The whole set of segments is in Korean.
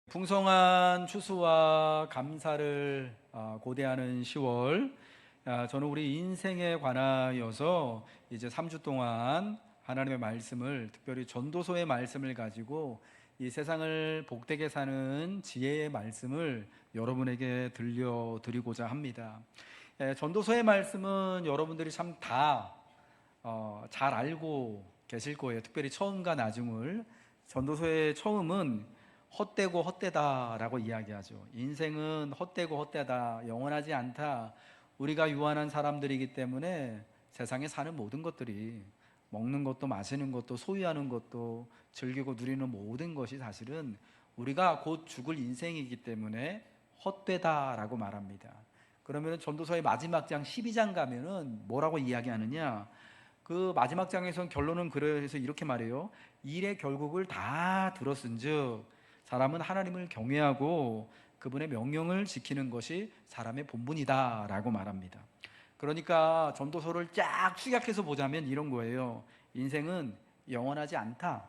풍성한 추수와 감사를 고대하는 10월, 저는 우리 인생에 관하여서 이제 3주 동안 하나님의 말씀을, 특별히 전도서의 말씀을 가지고 이 세상을 복되게 사는 지혜의 말씀을 여러분에게 들려드리고자 합니다. 전도서의 말씀은 여러분들이 참 다 잘 알고 계실 거예요. 특별히 처음과 나중을. 전도서의 처음은 헛되고 헛되다라고 이야기하죠. 인생은 헛되고 헛되다, 영원하지 않다. 우리가 유한한 사람들이기 때문에 세상에 사는 모든 것들이, 먹는 것도 마시는 것도 소유하는 것도 즐기고 누리는 모든 것이 사실은 우리가 곧 죽을 인생이기 때문에 헛되다라고 말합니다. 그러면 전도서의 마지막 장 12장 가면은 뭐라고 이야기하느냐? 그 마지막 장에선 결론은 그래서 이렇게 말해요. 일의 결국을 다 들었은즉 사람은 하나님을 경외하고 그분의 명령을 지키는 것이 사람의 본분이다라고 말합니다. 그러니까 전도서를 쫙 축약해서 보자면 이런 거예요. 인생은 영원하지 않다.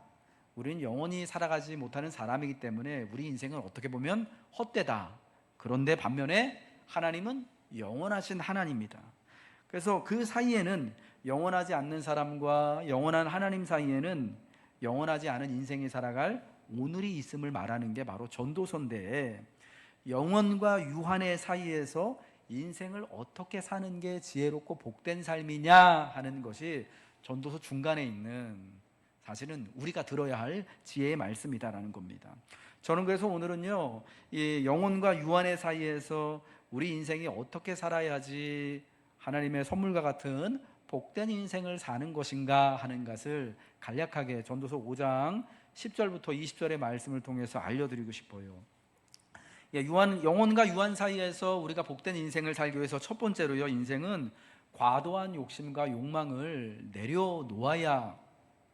우리는 영원히 살아가지 못하는 사람이기 때문에 우리 인생은 어떻게 보면 헛되다. 그런데 반면에 하나님은 영원하신 하나님이다. 그래서 그 사이에는, 영원하지 않는 사람과 영원한 하나님 사이에는 영원하지 않은 인생이 살아갈 오늘이 있음을 말하는 게 바로 전도서인데, 영원과 유한의 사이에서 인생을 어떻게 사는 게 지혜롭고 복된 삶이냐 하는 것이 전도서 중간에 있는, 사실은 우리가 들어야 할 지혜의 말씀이다라는 겁니다. 저는 그래서 오늘은요, 이 영원과 유한의 사이에서 우리 인생이 어떻게 살아야지 하나님의 선물과 같은 복된 인생을 사는 것인가 하는 것을 간략하게 전도서 5장 10절부터 20절의 말씀을 통해서 알려드리고 싶어요. 영혼과 유한 사이에서 우리가 복된 인생을 살기 위해서 첫 번째로요, 인생은 과도한 욕심과 욕망을 내려놓아야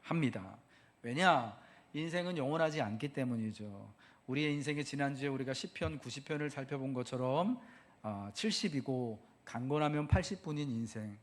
합니다. 왜냐? 인생은 영원하지 않기 때문이죠. 우리의 인생의 지난주에 우리가 시편 90편을 살펴본 것처럼 70이고 강건하면 80분인 인생.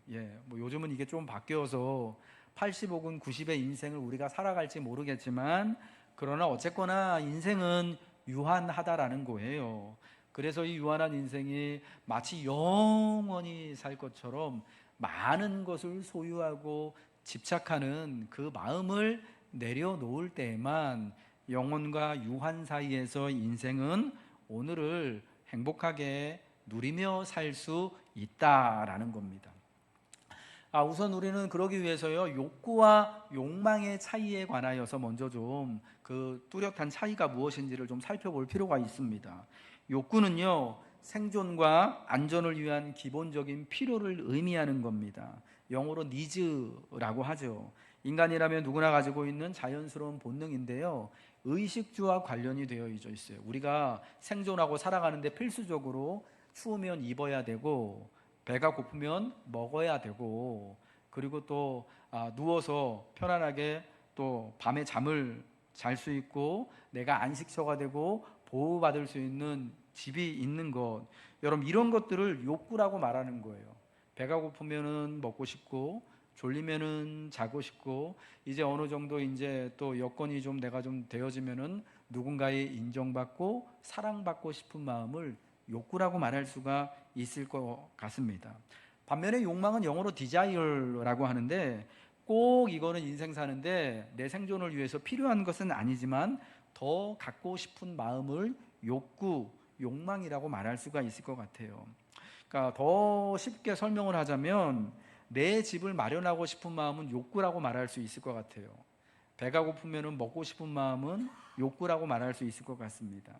뭐 요즘은 이게 좀 바뀌어서 80 혹은 90의 인생을 우리가 살아갈지 모르겠지만, 그러나 어쨌거나 인생은 유한하다라는 거예요. 그래서 이 유한한 인생이 마치 영원히 살 것처럼 많은 것을 소유하고 집착하는 그 마음을 내려놓을 때에만 영혼과 유한 사이에서 인생은 오늘을 행복하게 누리며 살 수 있다라는 겁니다. 우선 우리는 그러기 위해서요, 욕구와 욕망의 차이에 관하여서 먼저 좀 그 뚜렷한 차이가 무엇인지를 좀 살펴볼 필요가 있습니다. 욕구는요, 생존과 안전을 위한 기본적인 필요를 의미하는 겁니다. 영어로 needs라고 하죠. 인간이라면 누구나 가지고 있는 자연스러운 본능인데요, 의식주와 관련이 되어 있어요. 우리가 생존하고 살아가는데 필수적으로 추우면 입어야 되고, 배가 고프면 먹어야 되고, 그리고 또 누워서 편안하게 또 밤에 잠을 잘 수 있고, 내가 안식처가 되고 보호받을 수 있는 집이 있는 것, 여러분 이런 것들을 욕구라고 말하는 거예요. 배가 고프면은 먹고 싶고, 졸리면은 자고 싶고, 이제 어느 정도 이제 또 여건이 좀 내가 좀 되어지면은 누군가의 인정받고 사랑받고 싶은 마음을 욕구라고 말할 수가 있을 것 같습니다. 반면에 욕망은 영어로 desire라고 하는데, 꼭 이거는 인생 사는데 내 생존을 위해서 필요한 것은 아니지만 더 갖고 싶은 마음을 욕구, 욕망이라고 말할 수가 있을 것 같아요. 그러니까 더 쉽게 설명을 하자면, 내 집을 마련하고 싶은 마음은 욕구라고 말할 수 있을 것 같아요. 배가 고프면 먹고 싶은 마음은 욕구라고 말할 수 있을 것 같습니다.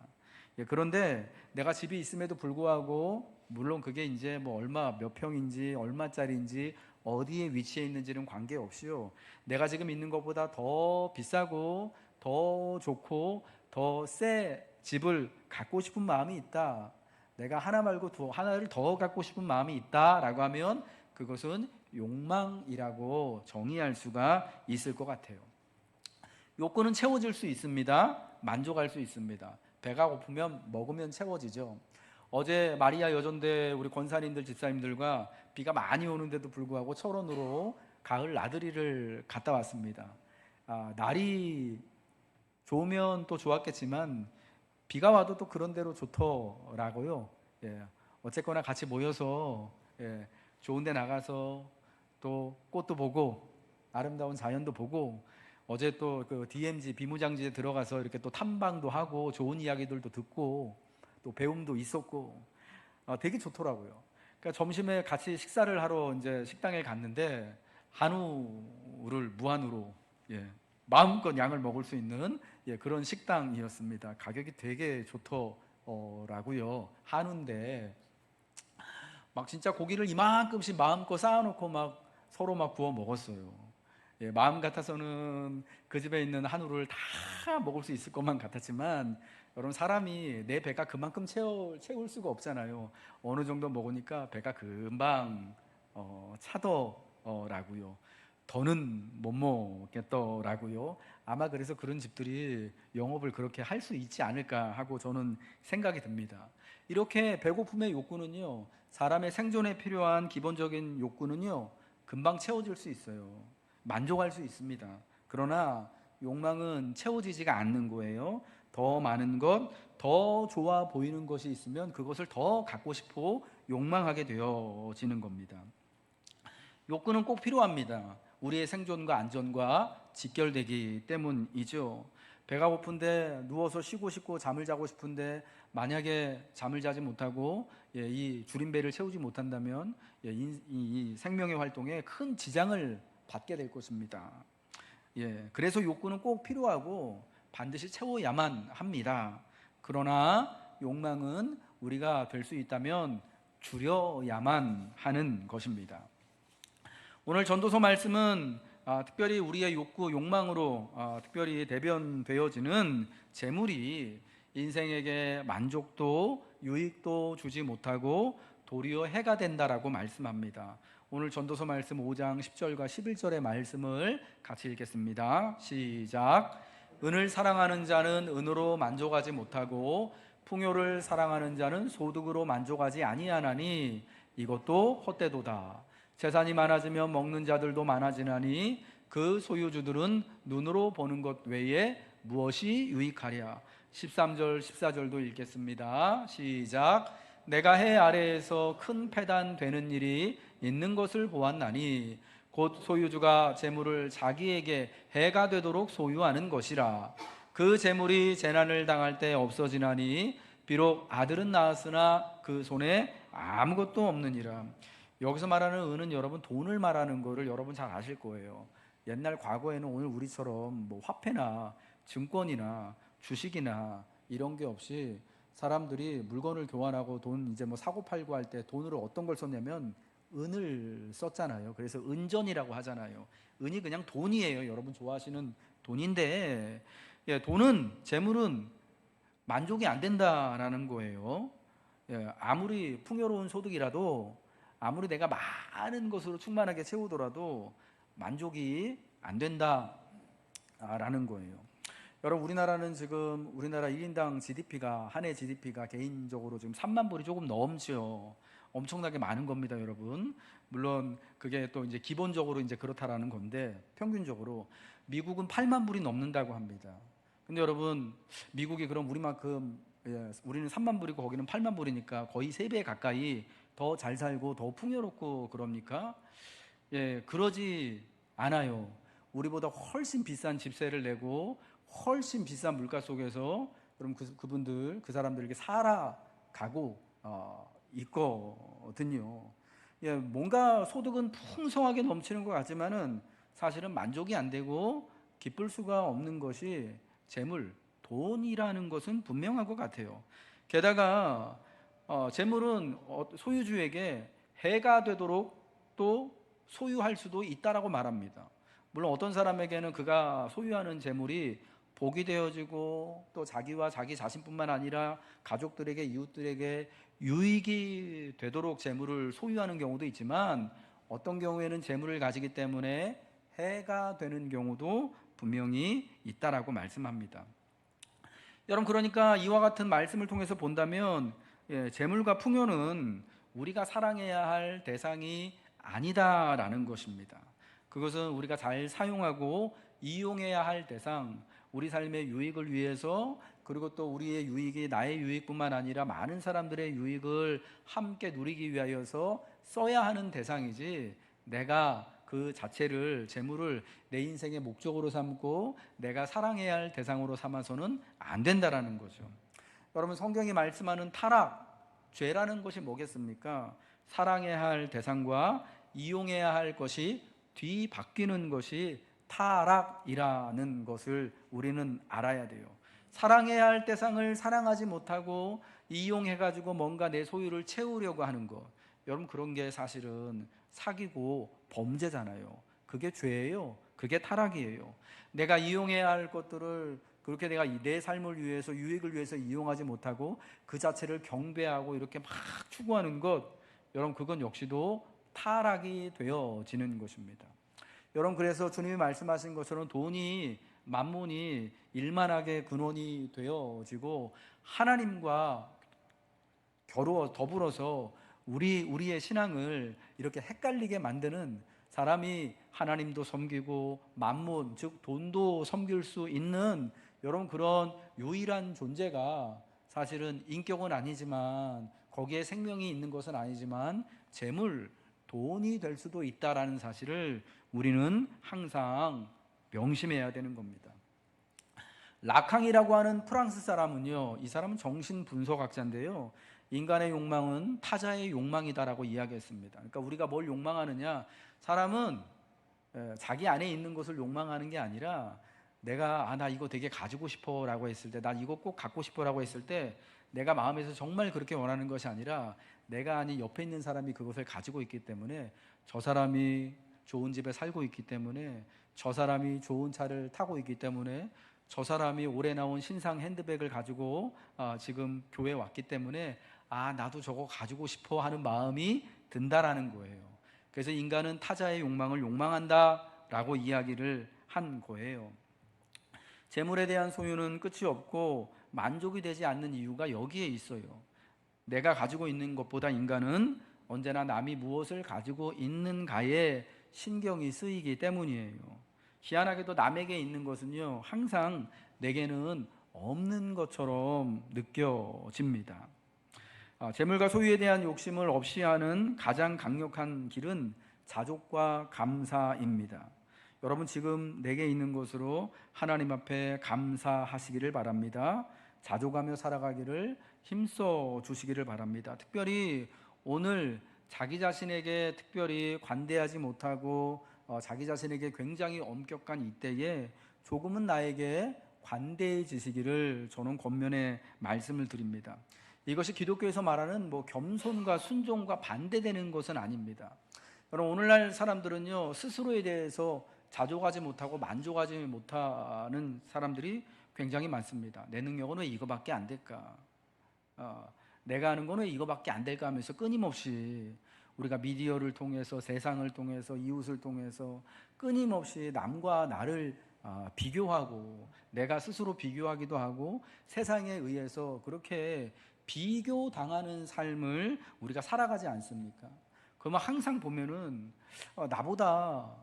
그런데 내가 집이 있음에도 불구하고, 물론 그게 이제 뭐 몇 평인지 얼마짜리인지 어디에 위치해 있는지는 관계없이요, 내가 지금 있는 것보다 더 비싸고 더 좋고 더 새 집을 갖고 싶은 마음이 있다, 내가 하나 말고 하나를 더 갖고 싶은 마음이 있다라고 하면 그것은 욕망이라고 정의할 수가 있을 것 같아요. 욕구는 채워질 수 있습니다. 만족할 수 있습니다. 배가 고프면 먹으면 채워지죠. 어제 마리아 여전대 우리 권사님들 집사님들과 비가 많이 오는데도 불구하고 철원으로 가을 나들이를 갔다 왔습니다. 날이 좋으면 또 좋았겠지만 비가 와도 또 그런 대로 좋더라고요. 예, 어쨌거나 같이 모여서 좋은 데 나가서 또 꽃도 보고 아름다운 자연도 보고, 어제 또 그 DMZ 비무장지에 들어가서 이렇게 또 탐방도 하고 좋은 이야기들도 듣고 또 배움도 있었고 되게 좋더라고요. 그러니까 점심에 같이 식사를 하러 이제 식당에 갔는데 한우를 무한으로 마음껏 양을 먹을 수 있는 그런 식당이었습니다. 가격이 되게 좋더라고요. 한우인데 막 진짜 고기를 이만큼씩 마음껏 쌓아놓고 막 서로 막 구워 먹었어요. 마음 같아서는 그 집에 있는 한우를 다 먹을 수 있을 것만 같았지만, 여러분 사람이 내 배가 그만큼 채울 수가 없잖아요. 어느 정도 먹으니까 배가 금방 차더라고요. 더는 못 먹겠더라고요. 아마 그래서 그런 집들이 영업을 그렇게 할 수 있지 않을까 하고 저는 생각이 듭니다. 이렇게 배고픔의 욕구는요, 사람의 생존에 필요한 기본적인 욕구는요 금방 채워질 수 있어요. 만족할 수 있습니다. 그러나 욕망은 채워지지가 않는 거예요. 더 많은 것, 더 좋아 보이는 것이 있으면 그것을 더 갖고 싶어 욕망하게 되어지는 겁니다. 욕구는 꼭 필요합니다. 우리의 생존과 안전과 직결되기 때문이죠. 배가 고픈데 누워서 쉬고 싶고 잠을 자고 싶은데 만약에 잠을 자지 못하고 이 줄임배를 채우지 못한다면 이 생명의 활동에 큰 지장을 받게 될 것입니다. 그래서 욕구는 꼭 필요하고 반드시 채워야만 합니다. 그러나 욕망은 우리가 될 수 있다면 줄여야만 하는 것입니다. 오늘 전도서 말씀은 특별히 우리의 욕구, 욕망으로 특별히 대변되어지는 재물이 인생에게 만족도, 유익도 주지 못하고 도리어 해가 된다라고 말씀합니다. 오늘 전도서 말씀 5장 10절과 11절의 말씀을 같이 읽겠습니다. 시작. 은을 사랑하는 자는 은으로 만족하지 못하고 풍요를 사랑하는 자는 소득으로 만족하지 아니하나니 이것도 헛되도다. 재산이 많아지면 먹는 자들도 많아지나니 그 소유주들은 눈으로 보는 것 외에 무엇이 유익하랴. 13절 14절도 읽겠습니다. 시작. 내가 해 아래에서 큰 패단 되는 일이 있는 것을 보았나니 곧 소유주가 재물을 자기에게 해가 되도록 소유하는 것이라. 그 재물이 재난을 당할 때 없어지나니 비록 아들은 낳았으나 그 손에 아무것도 없느니라. 여기서 말하는 은은 여러분 돈을 말하는 거를 여러분 잘 아실 거예요. 옛날 과거에는 오늘 우리처럼 뭐 화폐나 증권이나 주식이나 이런 게 없이 사람들이 물건을 교환하고 돈 이제 뭐 사고 팔고 할 때 돈으로 어떤 걸 썼냐면 은을 썼잖아요. 그래서 은전이라고 하잖아요. 은이 그냥 돈이에요. 여러분 좋아하시는 돈인데 돈은, 재물은 만족이 안 된다라는 거예요. 아무리 풍요로운 소득이라도, 아무리 내가 많은 것으로 충만하게 채우더라도 만족이 안 된다라는 거예요. 여러분 우리나라는 지금 우리나라 1인당 GDP가, 한 해 GDP가 개인적으로 지금 3만 불이 조금 넘죠. 엄청나게 많은 겁니다, 여러분. 물론 그게 또 이제 기본적으로 이제 그렇다라는 건데, 평균적으로 미국은 8만 불이 넘는다고 합니다. 근데 여러분 미국이 그럼 우리만큼 우리는 3만 불이고 거기는 8만 불이니까 거의 3배 가까이 더 잘 살고 더 풍요롭고 그럽니까? 그러지 않아요. 우리보다 훨씬 비싼 집세를 내고 훨씬 비싼 물가 속에서 그럼 그분들, 그 사람들에게 살아가고 있거든요. 뭔가 소득은 풍성하게 넘치는 것 같지만은 사실은 만족이 안 되고 기쁠 수가 없는 것이 재물, 돈이라는 것은 분명한 것 같아요. 게다가 재물은 소유주에게 해가 되도록 또 소유할 수도 있다라고 말합니다. 물론 어떤 사람에게는 그가 소유하는 재물이 복이 되어지고 또 자기와 자기 자신뿐만 아니라 가족들에게, 이웃들에게 유익이 되도록 재물을 소유하는 경우도 있지만, 어떤 경우에는 재물을 가지기 때문에 해가 되는 경우도 분명히 있다라고 말씀합니다. 여러분 그러니까 이와 같은 말씀을 통해서 본다면 재물과 풍요는 우리가 사랑해야 할 대상이 아니다라는 것입니다. 그것은 우리가 잘 사용하고 이용해야 할 대상, 우리 삶의 유익을 위해서, 그리고 또 우리의 유익이 나의 유익뿐만 아니라 많은 사람들의 유익을 함께 누리기 위하여서 써야 하는 대상이지, 내가 그 자체를, 재물을 내 인생의 목적으로 삼고 내가 사랑해야 할 대상으로 삼아서는 안 된다라는 거죠. 여러분, 성경이 말씀하는 타락, 죄라는 것이 뭐겠습니까? 사랑해야 할 대상과 이용해야 할 것이 뒤바뀌는 것이 타락이라는 것을 우리는 알아야 돼요. 사랑해야 할 대상을 사랑하지 못하고 이용해가지고 뭔가 내 소유를 채우려고 하는 것, 여러분, 그런 게 사실은 사기고 범죄잖아요. 그게 죄예요. 그게 타락이에요. 내가 이용해야 할 것들을 그렇게 내가 내 삶을 위해서, 유익을 위해서 이용하지 못하고 그 자체를 경배하고 이렇게 막 추구하는 것, 여러분, 그건 역시도 타락이 되어지는 것입니다. 여러분, 그래서 주님이 말씀하신 것처럼 돈이, 만문이 일만하게 근원이 되어지고 하나님과 더불어서 우리의 신앙을 이렇게 헷갈리게 만드는, 사람이 하나님도 섬기고 만문, 즉 돈도 섬길 수 있는, 여러분, 그런 유일한 존재가 사실은 인격은 아니지만, 거기에 생명이 있는 것은 아니지만 재물, 돈이 될 수도 있다라는 사실을 우리는 항상 명심해야 되는 겁니다. 라캉이라고 하는 프랑스 사람은요, 이 사람은 정신분석학자인데요, 인간의 욕망은 타자의 욕망이다라고 이야기했습니다. 그러니까 우리가 뭘 욕망하느냐, 사람은 자기 안에 있는 것을 욕망하는 게 아니라, 내가 나 이거 되게 가지고 싶어 라고 했을 때, 난 이거 꼭 갖고 싶어 라고 했을 때, 내가 마음에서 정말 그렇게 원하는 것이 아니라, 내가 아닌 옆에 있는 사람이 그것을 가지고 있기 때문에, 저 사람이 좋은 집에 살고 있기 때문에, 저 사람이 좋은 차를 타고 있기 때문에, 저 사람이 올해 나온 신상 핸드백을 가지고 지금 교회에 왔기 때문에, 나도 저거 가지고 싶어 하는 마음이 든다라는 거예요. 그래서 인간은 타자의 욕망을 욕망한다 라고 이야기를 한 거예요. 재물에 대한 소유는 끝이 없고 만족이 되지 않는 이유가 여기에 있어요. 내가 가지고 있는 것보다 인간은 언제나 남이 무엇을 가지고 있는가에 신경이 쓰이기 때문이에요. 희한하게도 남에게 있는 것은요, 항상 내게는 없는 것처럼 느껴집니다. 재물과 소유에 대한 욕심을 없이 하는 가장 강력한 길은 자족과 감사입니다. 여러분, 지금 내게 있는 것으로 하나님 앞에 감사하시기를 바랍니다. 자족하며 살아가기를 힘써 주시기를 바랍니다. 특별히 오늘 자기 자신에게 특별히 관대하지 못하고 자기 자신에게 굉장히 엄격한 이때에 조금은 나에게 관대해지시기를 저는 권면의 말씀을 드립니다. 이것이 기독교에서 말하는 겸손과 순종과 반대되는 것은 아닙니다. 여러분, 오늘날 사람들은요, 스스로에 대해서 자족하지 못하고 만족하지 못하는 사람들이 굉장히 많습니다. 내 능력은 왜 이거밖에 안 될까? 내가 하는 거는 왜 이거밖에 안 될까 하면서 끊임없이 우리가 미디어를 통해서, 세상을 통해서, 이웃을 통해서 끊임없이 남과 나를 비교하고, 내가 스스로 비교하기도 하고, 세상에 의해서 그렇게 비교당하는 삶을 우리가 살아가지 않습니까? 그러면 항상 보면은 나보다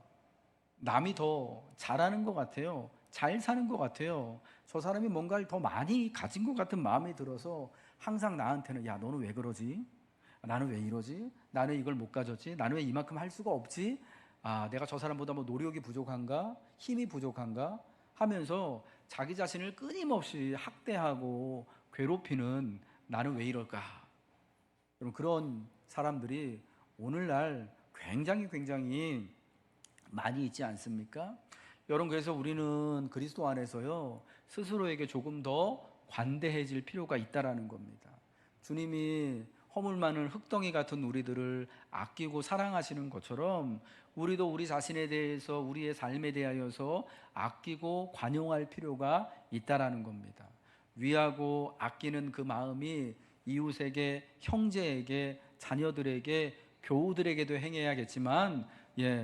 남이 더 잘하는 것 같아요. 잘 사는 것 같아요. 저 사람이 뭔가를 더 많이 가진 것 같은 마음이 들어서 항상 나한테는, 야, 너는 왜 그러지? 나는 왜 이러지? 나는 이걸 못 가졌지? 나는 왜 이만큼 할 수가 없지? 내가 저 사람보다 노력이 부족한가? 힘이 부족한가? 하면서 자기 자신을 끊임없이 학대하고 괴롭히는, 나는 왜 이럴까? 여러분, 그런 사람들이 오늘날 굉장히 많이 있지 않습니까? 여러분, 그래서 우리는 그리스도 안에서요, 스스로에게 조금 더 관대해질 필요가 있다라는 겁니다. 주님이 허물 많은 흙덩이 같은 우리들을 아끼고 사랑하시는 것처럼, 우리도 우리 자신에 대해서, 우리의 삶에 대하여서 아끼고 관용할 필요가 있다라는 겁니다. 위하고 아끼는 그 마음이 이웃에게, 형제에게, 자녀들에게, 교우들에게도 행해야겠지만,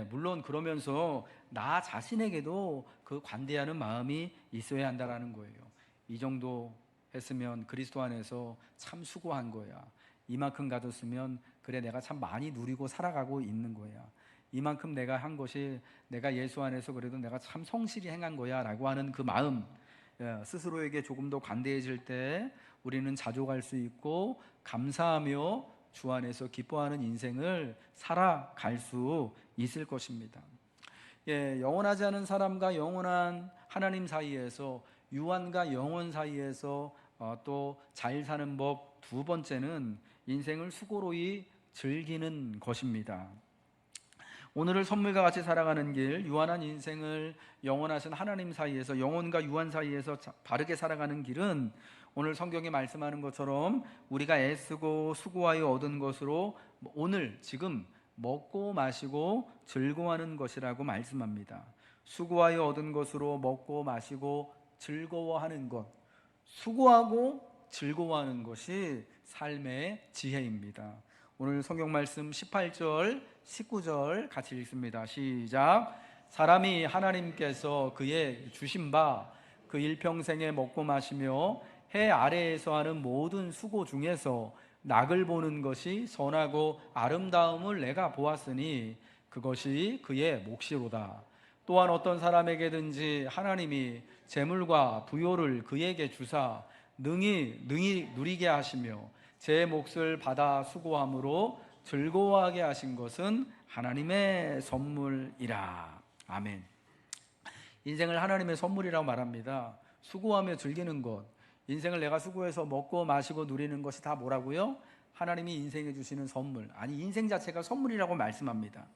물론 그러면서 나 자신에게도 그 관대하는 마음이 있어야 한다라는 거예요. 이 정도 했으면 그리스도 안에서 참 수고한 거야. 이만큼 가졌으면 그래, 내가 참 많이 누리고 살아가고 있는 거야. 이만큼 내가 한 것이, 내가 예수 안에서 그래도 내가 참 성실히 행한 거야 라고 하는 그 마음, 스스로에게 조금 더 관대해질 때 우리는 자족할 수 있고 감사하며 주 안에서 기뻐하는 인생을 살아갈 수 있을 것입니다. 영원하지 않은 사람과 영원한 하나님 사이에서, 유한과 영원 사이에서 또 잘 사는 법 두 번째는 인생을 수고로이 즐기는 것입니다. 오늘을 선물과 같이 살아가는 길, 유한한 인생을 영원하신 하나님 사이에서, 영원과 유한 사이에서 바르게 살아가는 길은 오늘 성경이 말씀하는 것처럼 우리가 애쓰고 수고하여 얻은 것으로 오늘 지금 먹고 마시고 즐거워하는 것이라고 말씀합니다. 수고하여 얻은 것으로 먹고 마시고 즐거워하는 것, 수고하고 즐거워하는 것이 삶의 지혜입니다. 오늘 성경 말씀 18절, 19절 같이 읽습니다. 시작. 사람이 하나님께서 그의 주신 바 그 일평생에 먹고 마시며 해 아래에서 하는 모든 수고 중에서 낙을 보는 것이 선하고 아름다움을 내가 보았으니 그것이 그의 몫이로다. 또한 어떤 사람에게든지 하나님이 재물과 부요를 그에게 주사 능히 누리게 하시며 제 몫을 받아 수고함으로 즐거워하게 하신 것은 하나님의 선물이라. 아멘. 인생을 하나님의 선물이라고 말합니다. 수고하며 즐기는 것, 인생을 내가 수고해서 먹고 마시고 누리는 것이 다 뭐라고요? 하나님이 인생에 주시는 선물, 아니 인생 자체가 선물이라고 말씀합니다.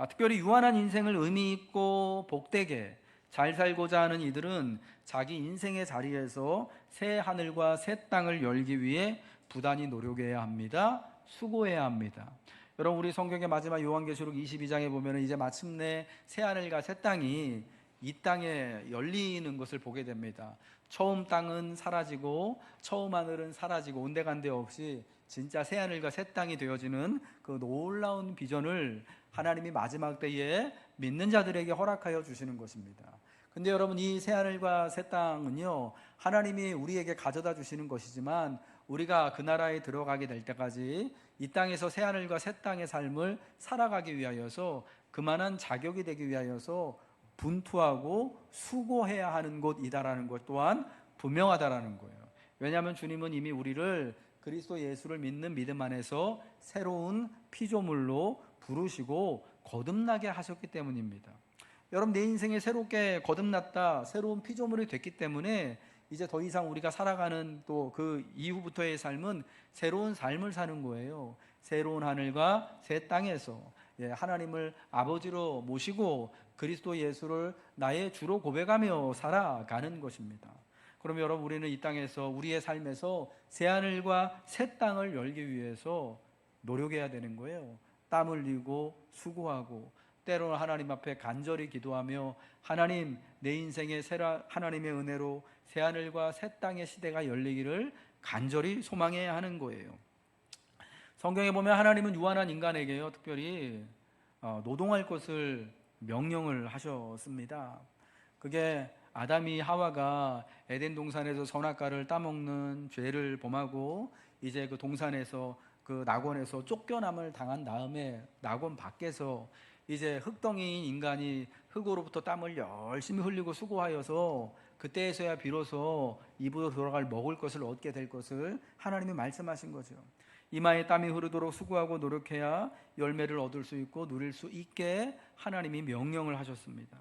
특별히 유한한 인생을 의미 있고 복되게 잘 살고자 하는 이들은 자기 인생의 자리에서 새 하늘과 새 땅을 열기 위해 부단히 노력해야 합니다. 수고해야 합니다. 여러분, 우리 성경의 마지막 요한계시록 22장에 보면 이제 마침내 새 하늘과 새 땅이 이 땅에 열리는 것을 보게 됩니다. 처음 땅은 사라지고 처음 하늘은 사라지고 온데간데 없이 진짜 새 하늘과 새 땅이 되어지는 그 놀라운 비전을 하나님이 마지막 때에 믿는 자들에게 허락하여 주시는 것입니다. 근데 여러분, 이 새 하늘과 새 땅은요, 하나님이 우리에게 가져다 주시는 것이지만 우리가 그 나라에 들어가게 될 때까지 이 땅에서 새 하늘과 새 땅의 삶을 살아가기 위하여서, 그만한 자격이 되기 위하여서 분투하고 수고해야 하는 곳이다라는 것 또한 분명하다라는 거예요. 왜냐하면 주님은 이미 우리를 그리스도 예수를 믿는 믿음 안에서 새로운 피조물로 부르시고 거듭나게 하셨기 때문입니다. 여러분, 내 인생에 새롭게 거듭났다, 새로운 피조물이 됐기 때문에 이제 더 이상 우리가 살아가는 또 그 이후부터의 삶은 새로운 삶을 사는 거예요. 새로운 하늘과 새 땅에서 하나님을 아버지로 모시고 그리스도 예수를 나의 주로 고백하며 살아가는 것입니다. 그럼 여러분, 우리는 이 땅에서 우리의 삶에서 새 하늘과 새 땅을 열기 위해서 노력해야 되는 거예요. 땀 흘리고 수고하고 때로는 하나님 앞에 간절히 기도하며 하나님, 내 인생에 하나님의 은혜로 새 하늘과 새 땅의 시대가 열리기를 간절히 소망해야 하는 거예요. 성경에 보면 하나님은 유한한 인간에게요, 특별히 노동할 것을 명령을 하셨습니다. 그게 아담이 하와가 에덴 동산에서 선악과를 따먹는 죄를 범하고 이제 그 동산에서 그 낙원에서 쫓겨남을 당한 다음에 낙원 밖에서 이제 흙덩이인 인간이 흙으로부터 땀을 열심히 흘리고 수고하여서 그때에서야 비로소 입으로 돌아갈 먹을 것을 얻게 될 것을 하나님이 말씀하신 거죠. 이마에 땀이 흐르도록 수고하고 노력해야 열매를 얻을 수 있고 누릴 수 있게 하나님이 명령을 하셨습니다.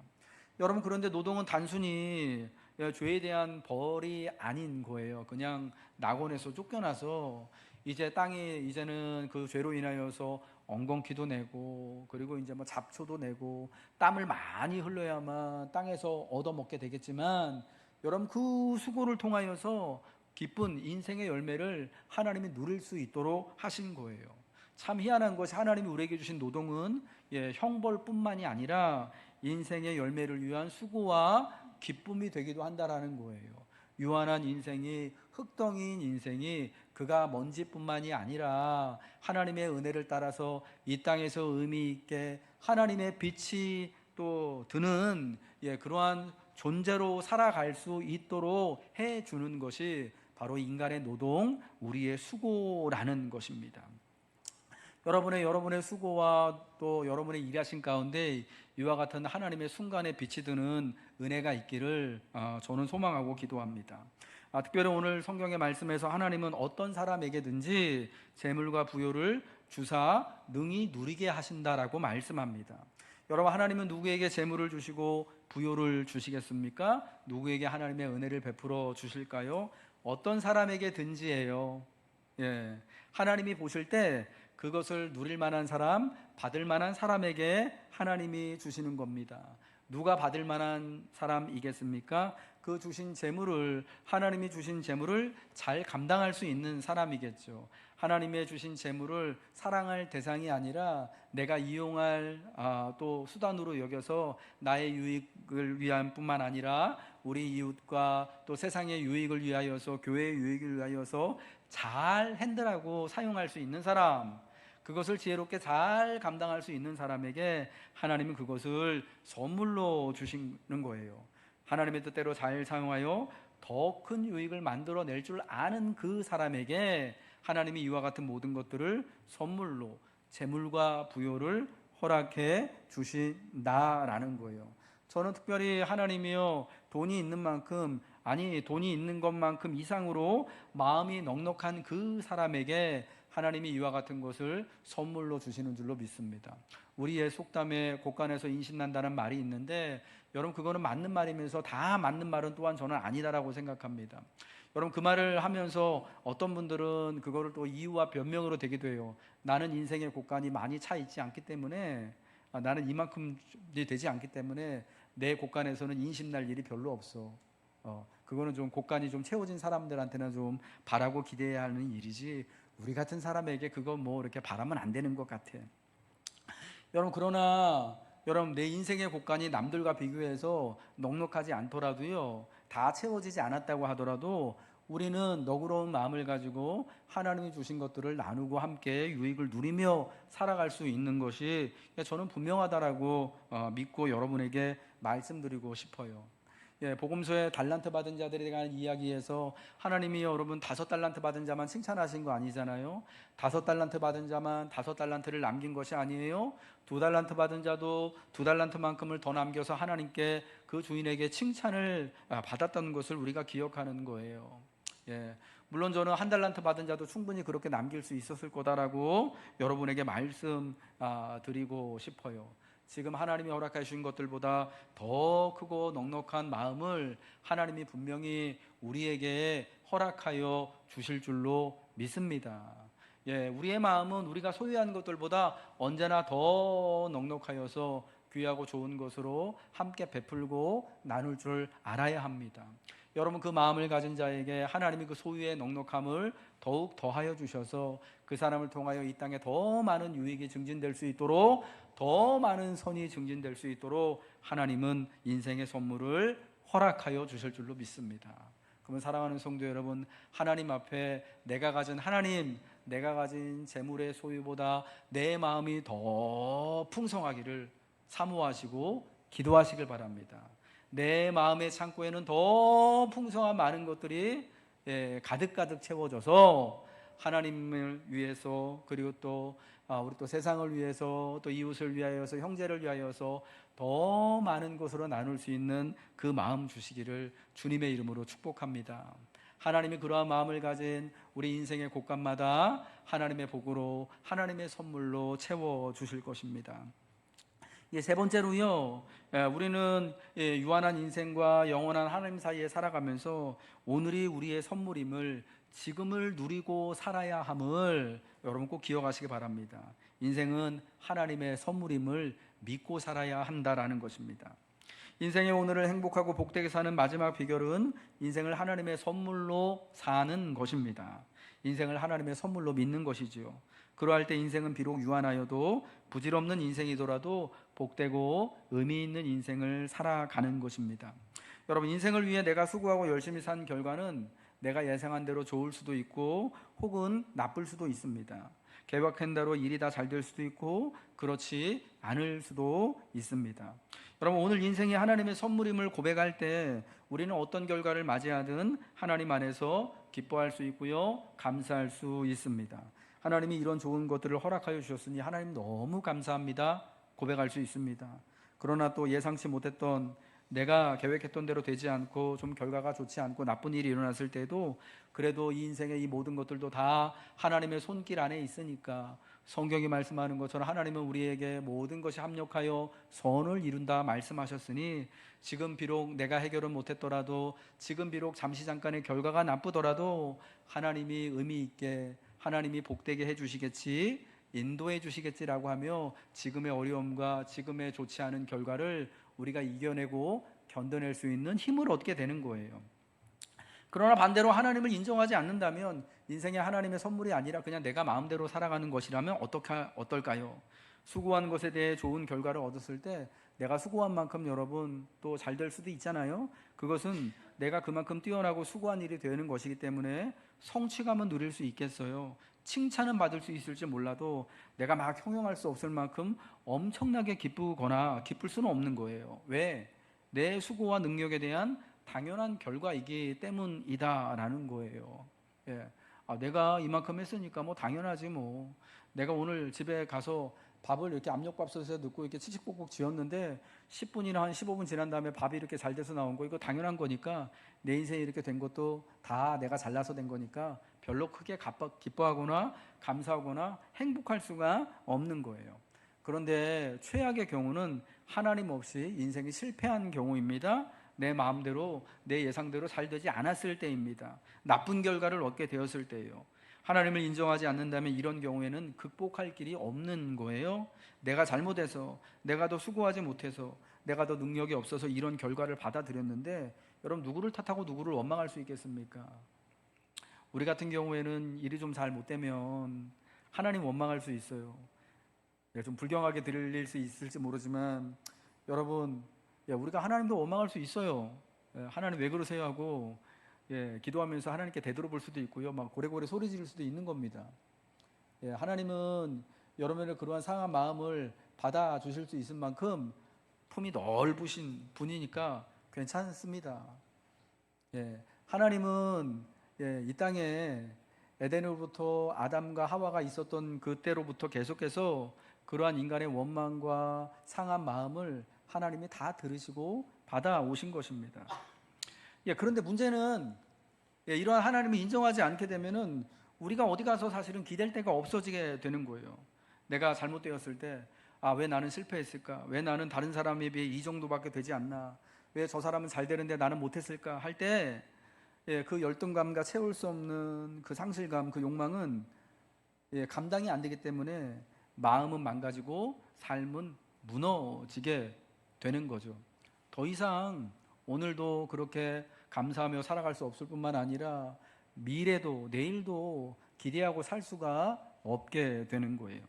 여러분, 그런데 노동은 단순히 죄에 대한 벌이 아닌 거예요. 그냥 낙원에서 쫓겨나서 이제 땅이 이제는 그 죄로 인하여서 엉겅퀴도 내고 그리고 이제 뭐 잡초도 내고 땀을 많이 흘려야만 땅에서 얻어먹게 되겠지만, 여러분, 그 수고를 통하여서 기쁜 인생의 열매를 하나님이 누릴 수 있도록 하신 거예요. 참 희한한 것이, 하나님이 우리에게 주신 노동은 형벌뿐만이 아니라 인생의 열매를 위한 수고와 기쁨이 되기도 한다라는 거예요. 유한한 인생이, 흙덩이인 인생이 그가 먼지뿐만이 아니라 하나님의 은혜를 따라서 이 땅에서 의미 있게 하나님의 빛이 또 드는 그러한 존재로 살아갈 수 있도록 해주는 것이 바로 인간의 노동, 우리의 수고라는 것입니다. 여러분의 수고와 또 여러분의 일하신 가운데 이와 같은 하나님의 순간에 빛이 드는 은혜가 있기를 저는 소망하고 기도합니다. 특별히 오늘 성경의 말씀에서 하나님은 어떤 사람에게든지 재물과 부요를 주사 능히 누리게 하신다라고 말씀합니다. 여러분, 하나님은 누구에게 재물을 주시고 부요를 주시겠습니까? 누구에게 하나님의 은혜를 베풀어 주실까요? 어떤 사람에게든지예요. 예, 하나님이 보실 때 그것을 누릴 만한 사람, 받을 만한 사람에게 하나님이 주시는 겁니다. 누가 받을 만한 사람이겠습니까? 그 주신 재물을, 하나님이 주신 재물을 잘 감당할 수 있는 사람이겠죠. 하나님의 주신 재물을 사랑할 대상이 아니라 내가 이용할 또 수단으로 여겨서 나의 유익을 위한 뿐만 아니라 우리 이웃과 또 세상의 유익을 위하여서, 교회의 유익을 위하여서 잘 핸들하고 사용할 수 있는 사람, 그것을 지혜롭게 잘 감당할 수 있는 사람에게 하나님은 그것을 선물로 주시는 거예요. 하나님의 뜻대로 잘 사용하여 더 큰 유익을 만들어낼 줄 아는 그 사람에게 하나님이 이와 같은 모든 것들을 선물로, 재물과 부요를 허락해 주신다라는 거예요. 저는 특별히 하나님이요, 돈이 있는 만큼, 아니 돈이 있는 것만큼 이상으로 마음이 넉넉한 그 사람에게 하나님이 이와 같은 것을 선물로 주시는 줄로 믿습니다. 우리의 속담에 곳간에서 인신난다는 말이 있는데, 여러분, 그거는 맞는 말이면서 다 맞는 말은 또한 저는 아니다라고 생각합니다. 여러분, 그 말을 하면서 어떤 분들은 그거를 또 이유와 변명으로 되기도 해요. 나는 인생의 곳간이 많이 차 있지 않기 때문에, 나는 이만큼이 되지 않기 때문에 내 곳간에서는 인심날 일이 별로 없어. 그거는 좀 곳간이 좀 채워진 사람들한테는 좀 바라고 기대해야 하는 일이지, 우리 같은 사람에게 그거 뭐 이렇게 바라면 안 되는 것 같아. 여러분, 그러나 여러분, 내 인생의 곳간이 남들과 비교해서 넉넉하지 않더라도요, 다 채워지지 않았다고 하더라도 우리는 너그러운 마음을 가지고 하나님이 주신 것들을 나누고 함께 유익을 누리며 살아갈 수 있는 것이 저는 분명하다라고 믿고 여러분에게 말씀드리고 싶어요. 복음서에 달란트 받은 자들에 대한 이야기에서 하나님이 여러분 5달란트 받은 자만 칭찬하신 거 아니잖아요. 5달란트 받은 자만 5달란트를 남긴 것이 아니에요. 2달란트 받은 자도 2달란트만큼을 더 남겨서 하나님께 그 주인에게 칭찬을 받았던 것을 우리가 기억하는 거예요. 물론 저는 1달란트 받은 자도 충분히 그렇게 남길 수 있었을 거다라고 여러분에게 말씀 드리고 싶어요. 지금 하나님이 허락해 주신 것들보다 더 크고 넉넉한 마음을 하나님이 분명히 우리에게 허락하여 주실 줄로 믿습니다. 우리의 마음은 우리가 소유한 것들보다 언제나 더 넉넉하여서 귀하고 좋은 것으로 함께 베풀고 나눌 줄 알아야 합니다. 여러분, 그 마음을 가진 자에게 하나님이 그 소유의 넉넉함을 더욱 더하여 주셔서 그 사람을 통하여 이 땅에 더 많은 유익이 증진될 수 있도록, 더 많은 선이 증진될 수 있도록 하나님은 인생의 선물을 허락하여 주실 줄로 믿습니다. 그러면 사랑하는 성도 여러분, 하나님 앞에 내가 가진 내가 가진 재물의 소유보다 내 마음이 더 풍성하기를 사모하시고 기도하시길 바랍니다. 내 마음의 창고에는 더 풍성한 많은 것들이 가득가득 채워져서 하나님을 위해서, 그리고 또 우리 또 세상을 위해서, 또 이웃을 위하여서, 형제를 위하여서 더 많은 것으로 나눌 수 있는 그 마음 주시기를 주님의 이름으로 축복합니다. 하나님이 그러한 마음을 가진 우리 인생의 곳간마다 하나님의 복으로, 하나님의 선물로 채워 주실 것입니다. 세 번째로요, 우리는 유한한 인생과 영원한 하나님 사이에 살아가면서 오늘이 우리의 선물임을, 지금을 누리고 살아야 함을 여러분 꼭 기억하시기 바랍니다. 인생은 하나님의 선물임을 믿고 살아야 한다라는 것입니다. 인생의 오늘을 행복하고 복되게 사는 마지막 비결은 인생을 하나님의 선물로 사는 것입니다. 인생을 하나님의 선물로 믿는 것이지요. 그러할 때 인생은 비록 유한하여도 부질없는 인생이더라도 복되고 의미 있는 인생을 살아가는 것입니다. 여러분, 인생을 위해 내가 수고하고 열심히 산 결과는 내가 예상한 대로 좋을 수도 있고 혹은 나쁠 수도 있습니다. 계획한 대로 일이 다 잘 될 수도 있고 그렇지 않을 수도 있습니다. 여러분, 오늘 인생이 하나님의 선물임을 고백할 때 우리는 어떤 결과를 맞이하든 하나님 안에서 기뻐할 수 있고요, 감사할 수 있습니다. 하나님이 이런 좋은 것들을 허락하여 주셨으니 하나님 너무 감사합니다 고백할 수 있습니다. 그러나 또 예상치 못했던, 내가 계획했던 대로 되지 않고 좀 결과가 좋지 않고 나쁜 일이 일어났을 때도 그래도 이 인생의 이 모든 것들도 다 하나님의 손길 안에 있으니까, 성경이 말씀하는 것처럼 하나님은 우리에게 모든 것이 합력하여 선을 이룬다 말씀하셨으니, 지금 비록 내가 해결은 못했더라도, 지금 비록 잠시 잠깐의 결과가 나쁘더라도 하나님이 의미 있게, 하나님이 복되게 해주시겠지, 인도해 주시겠지라고 하며 지금의 어려움과 지금의 좋지 않은 결과를 우리가 이겨내고 견뎌낼 수 있는 힘을 얻게 되는 거예요. 그러나 반대로 하나님을 인정하지 않는다면, 인생이 하나님의 선물이 아니라 그냥 내가 마음대로 살아가는 것이라면 어떨까요? 수고한 것에 대해 좋은 결과를 얻었을 때 내가 수고한 만큼 여러분 또 잘 될 수도 있잖아요. 그것은 내가 그만큼 뛰어나고 수고한 일이 되는 것이기 때문에 성취감은 누릴 수 있겠어요. 칭찬은 받을 수 있을지 몰라도 내가 막 형용할 수 없을 만큼 엄청나게 기쁘거나 기쁠 수는 없는 거예요. 왜? 내 수고와 능력에 대한 당연한 결과이기 때문이다라는 거예요. 예. 내가 이만큼 했으니까 뭐 당연하지 뭐. 내가 오늘 집에 가서 밥을 이렇게 압력밥솥에 넣고 이렇게 치치국국 지었는데 10분이나 한 15분 지난 다음에 밥이 이렇게 잘 돼서 나온 거, 이거 당연한 거니까, 내 인생이 이렇게 된 것도 다 내가 잘나서 된 거니까 별로 크게 기뻐하거나 감사하거나 행복할 수가 없는 거예요. 그런데 최악의 경우는 하나님 없이 인생이 실패한 경우입니다. 내 마음대로, 내 예상대로 잘 되지 않았을 때입니다. 나쁜 결과를 얻게 되었을 때예요. 하나님을 인정하지 않는다면 이런 경우에는 극복할 길이 없는 거예요. 내가 잘못해서, 내가 더 수고하지 못해서, 내가 더 능력이 없어서 이런 결과를 받아들였는데, 여러분 누구를 탓하고 누구를 원망할 수 있겠습니까? 우리 같은 경우에는 일이 좀 잘 못되면 하나님 원망할 수 있어요. 좀 불경하게 들릴 수 있을지 모르지만 여러분, 우리가 하나님도 원망할 수 있어요. 하나님 왜 그러세요 하고 기도하면서 하나님께 되돌아볼 수도 있고요, 막 고래고래 소리 지를 수도 있는 겁니다. 하나님은 여러분의 그러한 상한 마음을 받아주실 수 있을 만큼 품이 넓으신 분이니까 괜찮습니다. 하나님은 이 땅에 에덴으로부터 아담과 하와가 있었던 그때로부터 계속해서 그러한 인간의 원망과 상한 마음을 하나님이 다 들으시고 받아오신 것입니다. 그런데 문제는 이러한 하나님을 인정하지 않게 되면은 우리가 어디 가서 사실은 기댈 데가 없어지게 되는 거예요. 내가 잘못되었을 때, 왜 나는 실패했을까? 왜 나는 다른 사람에 비해 이 정도밖에 되지 않나? 왜 저 사람은 잘 되는데 나는 못했을까? 할 때 그 열등감과 채울 수 없는 그 상실감, 그 욕망은 감당이 안 되기 때문에 마음은 망가지고 삶은 무너지게 되는 거죠. 더 이상 오늘도 그렇게 감사하며 살아갈 수 없을 뿐만 아니라 미래도, 내일도 기대하고 살 수가 없게 되는 거예요.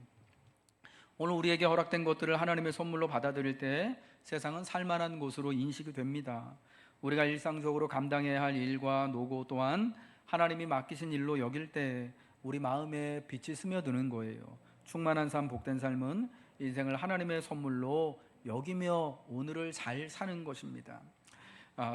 오늘 우리에게 허락된 것들을 하나님의 선물로 받아들일 때 세상은 살만한 곳으로 인식이 됩니다. 우리가 일상적으로 감당해야 할 일과 노고 또한 하나님이 맡기신 일로 여길 때 우리 마음에 빛이 스며드는 거예요. 충만한 삶, 복된 삶은 인생을 하나님의 선물로 여기며 오늘을 잘 사는 것입니다.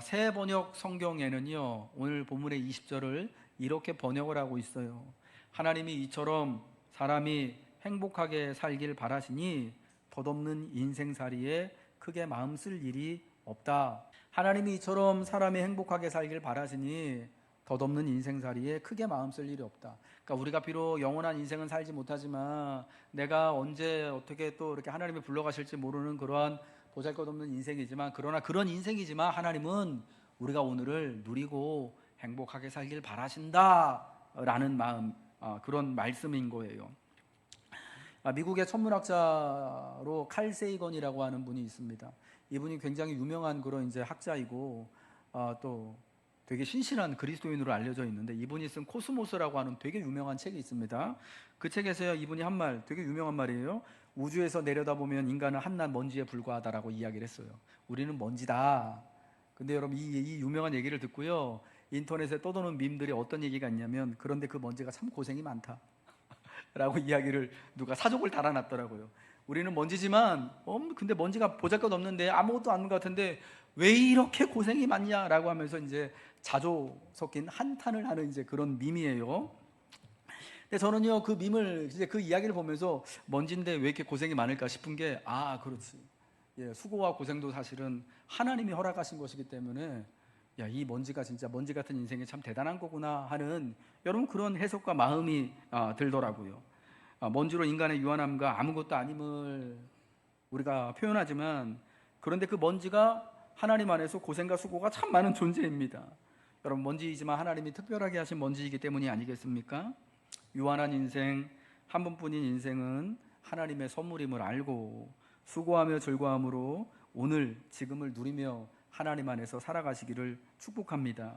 새 번역 성경에는요, 오늘 본문의 20절을 이렇게 번역을 하고 있어요. 하나님이 이처럼 사람이 행복하게 살길 바라시니 덧없는 인생살이에 크게 마음 쓸 일이 없다. 하나님이 이처럼 사람이 행복하게 살길 바라시니 덧없는 인생살이에 크게 마음 쓸 일이 없다. 그러니까 우리가 비록 영원한 인생은 살지 못하지만 내가 언제 어떻게 또 이렇게 하나님이 불러가실지 모르는 그러한 보잘것없는 인생이지만, 그러나 그런 인생이지만 하나님은 우리가 오늘을 누리고 행복하게 살길 바라신다라는 마음, 그런 말씀인 거예요. 미국의 천문학자로 칼 세이건이라고 하는 분이 있습니다. 이분이 굉장히 유명한 그런 이제 학자이고 또 되게 신실한 그리스도인으로 알려져 있는데, 이분이 쓴 코스모스라고 하는 되게 유명한 책이 있습니다. 그 책에서요, 이분이 한 말, 되게 유명한 말이에요. 우주에서 내려다보면 인간은 한낱 먼지에 불과하다라고 이야기를 했어요. 우리는 먼지다. 근데 여러분, 이 유명한 얘기를 듣고요, 인터넷에 떠도는 밈들이 어떤 얘기가 있냐면, 그런데 그 먼지가 참 고생이 많다 라고 이야기를 누가 사족을 달아놨더라고요. 우리는 먼지지만 근데 먼지가 보잘것없는데 아무것도 아닌 것 같은데 왜 이렇게 고생이 많냐라고 하면서 이제 자조 섞인 한탄을 하는 이제 그런 밈이에요. 근데 저는요, 그 밈을 이제 그 이야기를 보면서 먼지인데 왜 이렇게 고생이 많을까 싶은 게, 아, 그렇지. 예, 수고와 고생도 사실은 하나님이 허락하신 것이기 때문에, 야, 이 먼지가 진짜 먼지 같은 인생이 참 대단한 거구나 하는, 여러분, 그런 해석과 마음이 들더라고요. 먼지로 인간의 유한함과 아무것도 아님을 우리가 표현하지만, 그런데 그 먼지가 하나님 안에서 고생과 수고가 참 많은 존재입니다. 여러분, 먼지이지만 하나님이 특별하게 하신 먼지이기 때문이 아니겠습니까? 유한한 인생, 한 번뿐인 인생은 하나님의 선물임을 알고 수고하며 즐거움으로 오늘 지금을 누리며 하나님 안에서 살아가시기를 축복합니다.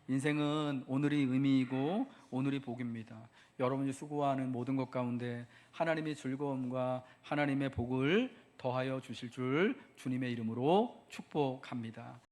인생은 오늘이 의미이고 오늘이 복입니다. 여러분이 수고하는 모든 것 가운데 하나님의 즐거움과 하나님의 복을 더하여 주실 줄 주님의 이름으로 축복합니다.